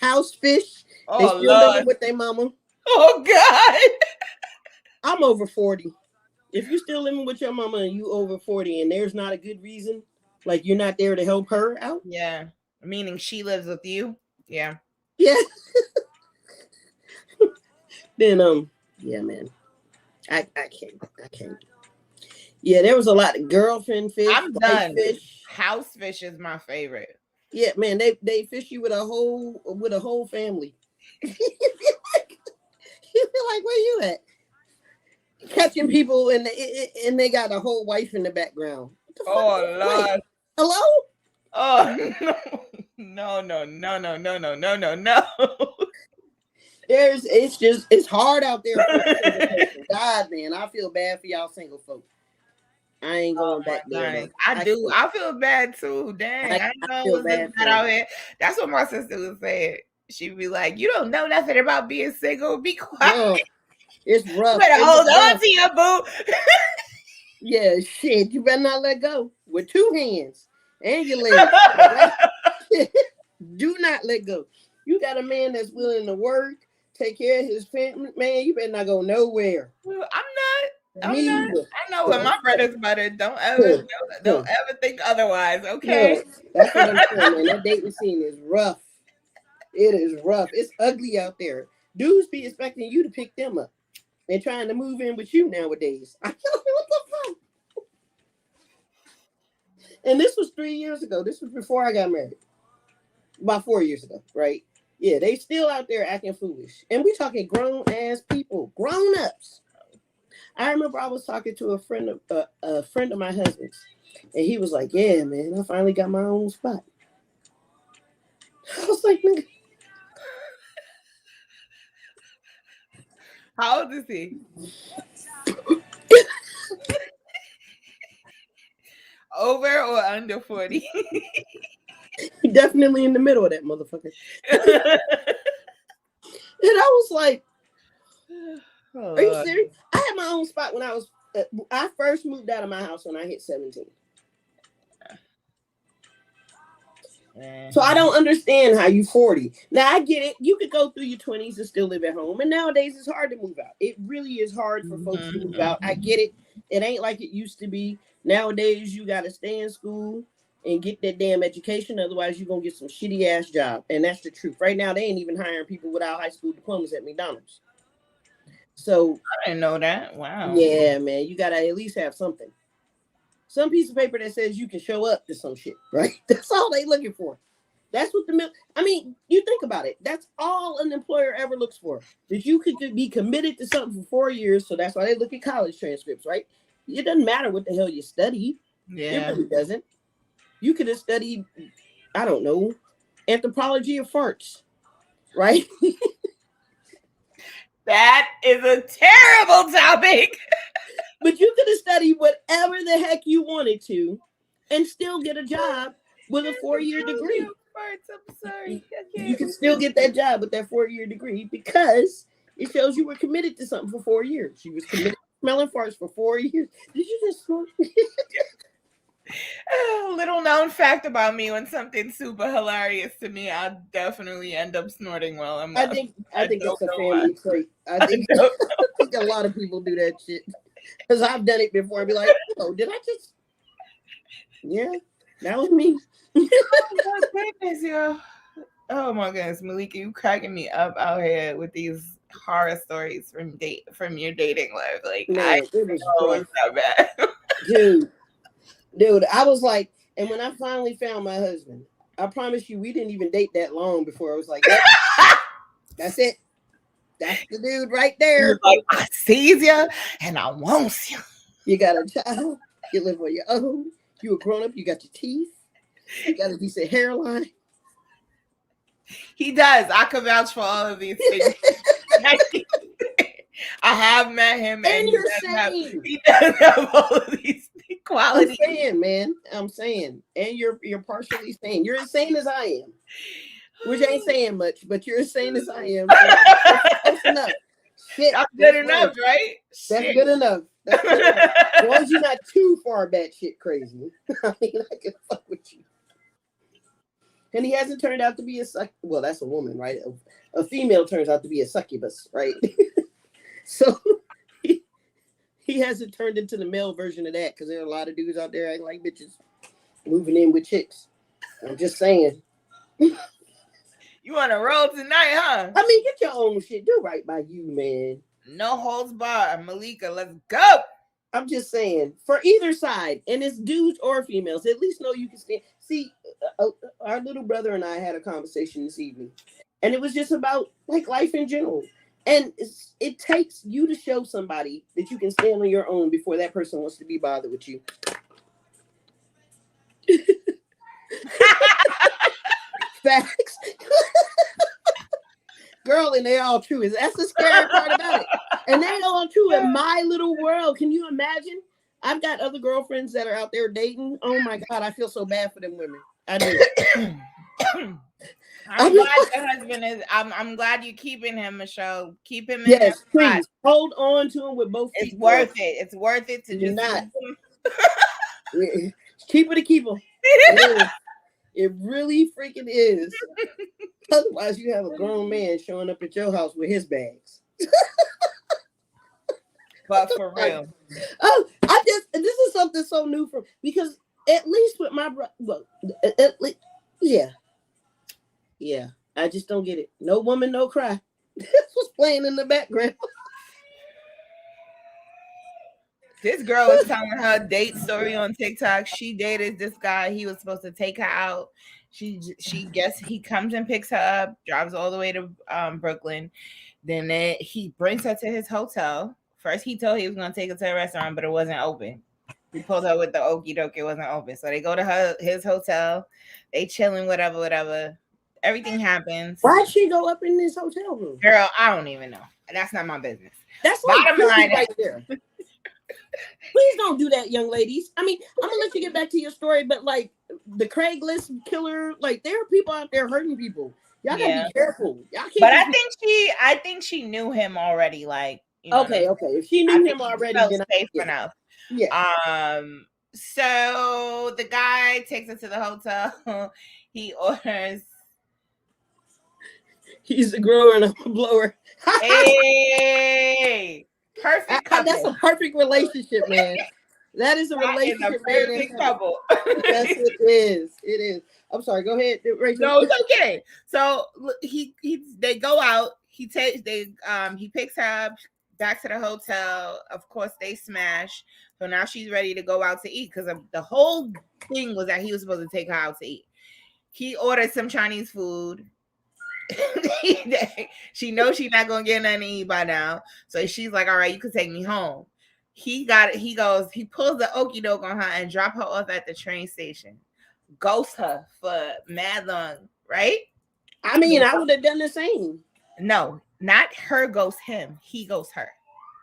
House fish. Oh, they still Lord. living with their mama. Oh God. I'm over 40. If you're still living with your mama and you over 40 and there's not a good reason, like you're not there to help her out. Yeah. Meaning she lives with you. Yeah. Yeah. Then yeah, man. I can't. Yeah, there was a lot of girlfriend fish. I'm done. Fish. House fish is my favorite. Yeah, man, they fish you with a whole family. You feel like where you at? Catching people and they got a whole wife in the background. Oh Lord. Wait, hello? Oh no. It's hard out there for a single person. God, man, I feel bad for y'all single folks. I ain't going back there. I do. I feel bad too. Dang, I know it was bad out here. That's what my sister was saying. She'd be like, "You don't know nothing about being single. Be quiet. No, it's rough. You better hold on to your boo." Yeah, shit. You better not let go with two hands and your legs. Do not let go. You got a man that's willing to work, take care of his family. Man, you better not go nowhere. I'm not. Either. I know what my bread is butter. Don't ever think otherwise. Okay. No, that's what I'm saying, man. That dating scene is rough. It is rough. It's ugly out there. Dudes be expecting you to pick them up. They're trying to move in with you nowadays. I don't know what the fuck. And this was 3 years ago. This was before I got married. About 4 years ago, right? Yeah, they still out there acting foolish. And we talking grown ass people, grown ups. I remember I was talking to a friend of my husband's, and he was like, "Yeah, man, I finally got my own spot." I was like, nigga. How old is he? Over or under 40? Definitely in the middle of that motherfucker. And I was like, are you serious? I had my own spot when I first moved out of my house when I hit 17. So I don't understand how you 40. Now I get it. You could go through your 20s and still live at home. And nowadays it's hard to move out. It really is hard for folks to move out. I get it. It ain't like it used to be. Nowadays you got to stay in school and get that damn education. Otherwise you're going to get some shitty ass job. And that's the truth. Right now they ain't even hiring people without high school diplomas at McDonald's. So I didn't know that. Wow. Yeah, man. You got to at least have something. Some piece of paper that says you can show up to some shit, right? That's all they looking for. That's what you think about it. That's all an employer ever looks for. That you could be committed to something for 4 years. So that's why they look at college transcripts, right? It doesn't matter what the hell you study. Yeah. It really doesn't. You could have studied, I don't know, anthropology of farts, right? That is a terrible topic. But you could have studied whatever the heck you wanted to and still get a job with a 4-year degree. I'm sorry. You can still get that job with that 4-year degree because it shows you were committed to something for 4 years. You was committed to smelling farts for 4 years. Did you just smoke? Little known fact about me: when something's super hilarious to me, I'll definitely end up snorting while I'm. I think it's a family trait. I think a lot of people do that shit because I've done it before. I'd be like, "Oh, did I just?" Yeah, that was me. Oh my goodness, yo! Oh my goodness, Malika, you cracking me up out here with these horror stories from your dating life. Like, man, it was so bad, dude. I was like, and when I finally found my husband, I promise you, we didn't even date that long before I was like, that's it. That's the dude right there. Like, I sees you and I wants you. You got a child. You live on your own. You a grown up. You got your teeth. You got a decent hairline. He does. I could vouch for all of these things. I have met him, and you're sane. He does have all of these qualities. I'm saying, and you're partially sane. You're as sane as I am, which ain't saying much, but you're as sane as I am. That's enough. Shit, that's good enough, right? That's good enough. That's good enough. As long as you're not too far batshit crazy. I mean, I can fuck with you. And he hasn't turned out to be well, that's a woman, right? A female turns out to be a succubus, right? So he hasn't turned into the male version of that because there are a lot of dudes out there acting like bitches moving in with chicks. I'm just saying. You want to roll tonight, huh? I mean, get your own shit. Do right by you, man. No holds barred. Malika, let's go. I'm just saying, for either side, and it's dudes or females, at least know you can stand. See, our little brother and I had a conversation this evening, and it was just about like life in general. And it takes you to show somebody that you can stand on your own before that person wants to be bothered with you. Facts. Girl, and they're all true. That's the scary part about it. And they're all true in my little world. Can you imagine? I've got other girlfriends that are out there dating. Oh my God, I feel so bad for them women. I do. I'm glad your husband is. I'm glad you're keeping him, Michelle. Keep him in. Yes, please hold on to him with both feet. It's worth it. It's worth it to just not keep it a keeper. It really freaking is. Otherwise, you have a grown man showing up at your house with his bags. But for real. Oh, this is something so new for because at least with my brother, well, at least, yeah. I just don't get it. No woman, no cry. This was playing in the background. This girl was telling her date story on TikTok. She dated this guy. He was supposed to take her out. She guess he comes and picks her up, drives all the way to Brooklyn. Then he brings her to his hotel. First, he told he was going to take her to a restaurant, but it wasn't open. He pulled her with the okie doke. It wasn't open. So they go to his hotel. They chilling, whatever. Everything happens. Why'd she go up in this hotel room? Girl, I don't even know. That's not my business. That's like bottom line right there. Please don't do that, young ladies. I mean, I'm gonna let you get back to your story, but like the Craigslist killer, like there are people out there hurting people. Y'all gotta be careful. Y'all can't. But I think she knew him already. Like, you know, okay. If she knew him already, then safe enough. Yeah. So the guy takes her to the hotel. He orders. He's a grower and a blower. Hey, perfect couple. That's a perfect relationship, man. That is a relationship. Perfect couple. Yes, it is. It is. I'm sorry. Go ahead, Rachel. No, it's okay. So they go out. He picks her up back to the hotel. Of course, they smash. So now she's ready to go out to eat because the whole thing was that he was supposed to take her out to eat. He ordered some Chinese food. She knows she's not gonna get nothing to eat by now, so she's like, "All right, you can take me home." He pulls the okie doke on her and drop her off at the train station. Ghost her for mad long, right? I mean, I would have done the same. No, not her ghost him. He ghosts her.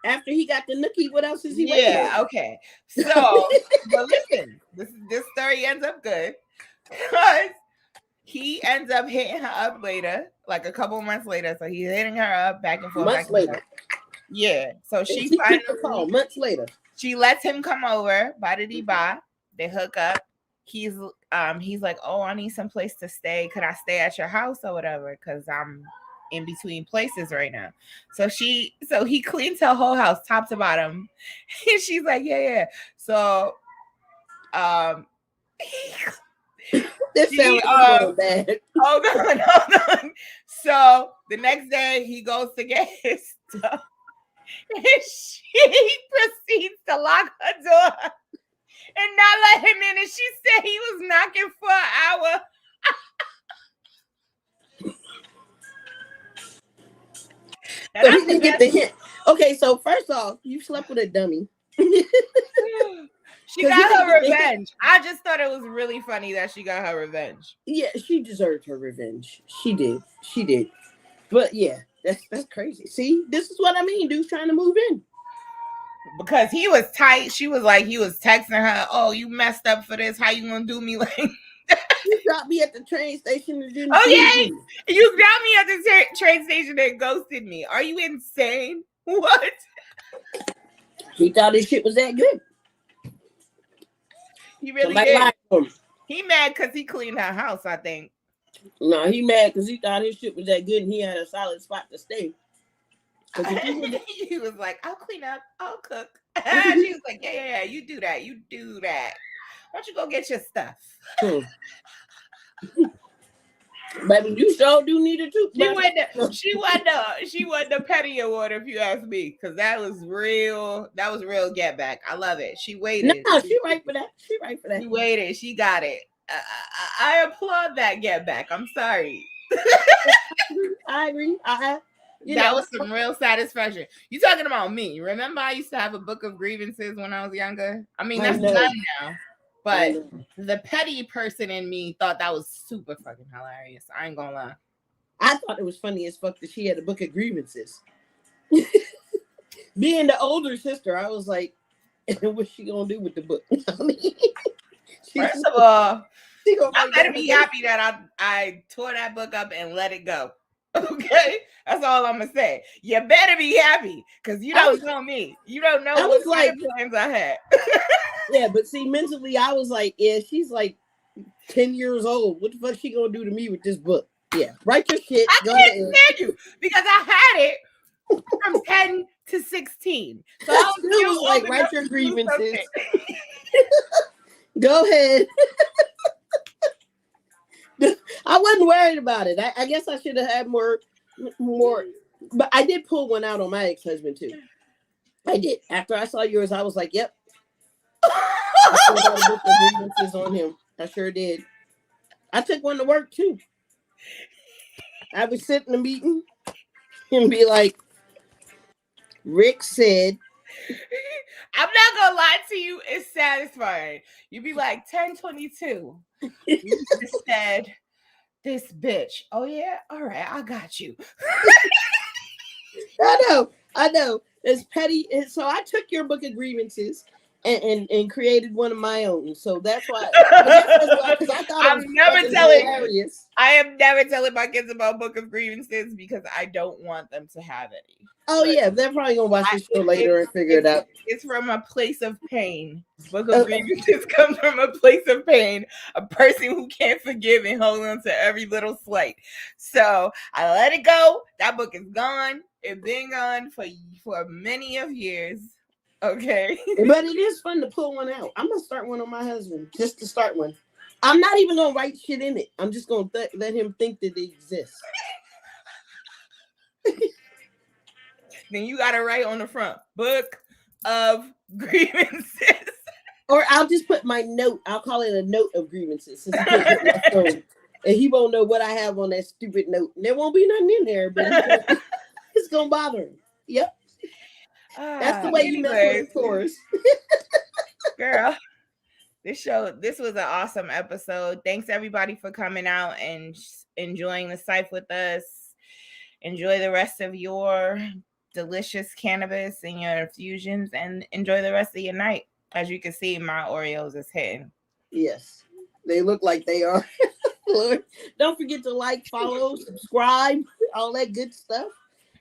After he got the nookie, what else is he waiting on? Okay. So, but listen, this story ends up good because he ends up hitting her up later, like a couple months later. So he's hitting her up back and forth. Months later. Yeah. So she finally months later. She lets him come over. Ba-da-dee-ba. They hook up. He's like, "Oh, I need some place to stay. Could I stay at your house or whatever? Because I'm in between places right now." So he cleans her whole house top to bottom. And she's like, yeah. So this sounds bad. Hold on. So the next day he goes to get his stuff. And she proceeds to lock her door and not let him in. And she said he was knocking for an hour. So he didn't get the hint. Okay, so first off, you slept with a dummy. She got her revenge. I just thought it was really funny that she got her revenge. Yeah, she deserved her revenge. She did. But yeah, that's crazy. See, this is what I mean. Dude's trying to move in. Because he was tight. She was like, he was texting her, "Oh, you messed up for this. How you gonna do me like?" You dropped me at the train station and didn't. Oh yeah, you dropped me at the train station and ghosted me. Are you insane? What? He thought his shit was that good. He really did. He mad because he cleaned her house, I think. No, he mad because he thought his shit was that good and he had a solid spot to stay. He was like, "I'll clean up, I'll cook." She was like, yeah, you do that. Why don't you go get your stuff? Baby, you sure do need a toothbrush. She won the Petty Award, if you ask me, because that was real get back. I love it. She waited. No, she right for that. She waited. She got it. I applaud that get back. I'm sorry. I agree. That was some real satisfaction. You talking about me? Remember, I used to have a book of grievances when I was younger. I mean, that's done now. But the petty person in me thought that was super fucking hilarious. I ain't gonna lie. I thought it was funny as fuck that she had a book of grievances. Being the older sister, I was like, what's she gonna do with the book? First of all, I better be happy that I tore that book up and let it go. Okay, that's all I'm gonna say. You better be happy because you don't know me. You don't know what kind of plans I had. Yeah, but see, mentally, I was like, yeah, she's like 10 years old. What the fuck she gonna do to me with this book? Yeah, write your shit. I can't stand you because I had it from 10 to 16. So I was like, write your grievances. Go ahead. I wasn't worried about it. I guess I should have had more, but I did pull one out on my ex-husband too. I did. After I saw yours, I was like, yep. I pulled out a book of grievances on him. I sure did. I took one to work too. I would sit in a meeting and be like, Rick said. I'm not gonna lie to you, it's satisfying. You'd be like 10:22. You just said this bitch. Oh yeah, all right, I got you. I know. It's petty. And so I took your book of grievances and created one of my own. So that's why. I guess that's why, because I thought it was hilarious. I am never telling my kids about Book of Grievances because I don't want them to have any. Oh yeah, they're probably gonna watch this show later and figure it out. It's from a place of pain. Book of Grievances comes from a place of pain. A person who can't forgive and hold on to every little slight. So I let it go. That book is gone. It's been gone for many of years. Okay. But it is fun to pull one out. I'm gonna start one on my husband just to start one. I'm not even gonna write shit in it. I'm just gonna let him think that it exists. Then you gotta write on the front, Book of Grievances. Or I'll just put my note. I'll call it a note of grievances. Since and he won't know what I have on that stupid note. And there won't be nothing in there, but it's gonna bother him. Yep. That's the way you mess with Taurus. Girl, this was an awesome episode. Thanks everybody for coming out and enjoying the Cypha with us. Enjoy the rest of your delicious cannabis and your infusions, and enjoy the rest of your night. As you can see, my Oreos is hitting. Yes, they look like they are. Lord, don't forget to like, follow, subscribe, all that good stuff.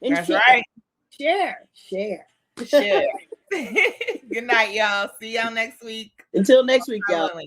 And that's right. Share. Good night, y'all. See y'all next week. Until next week, y'all.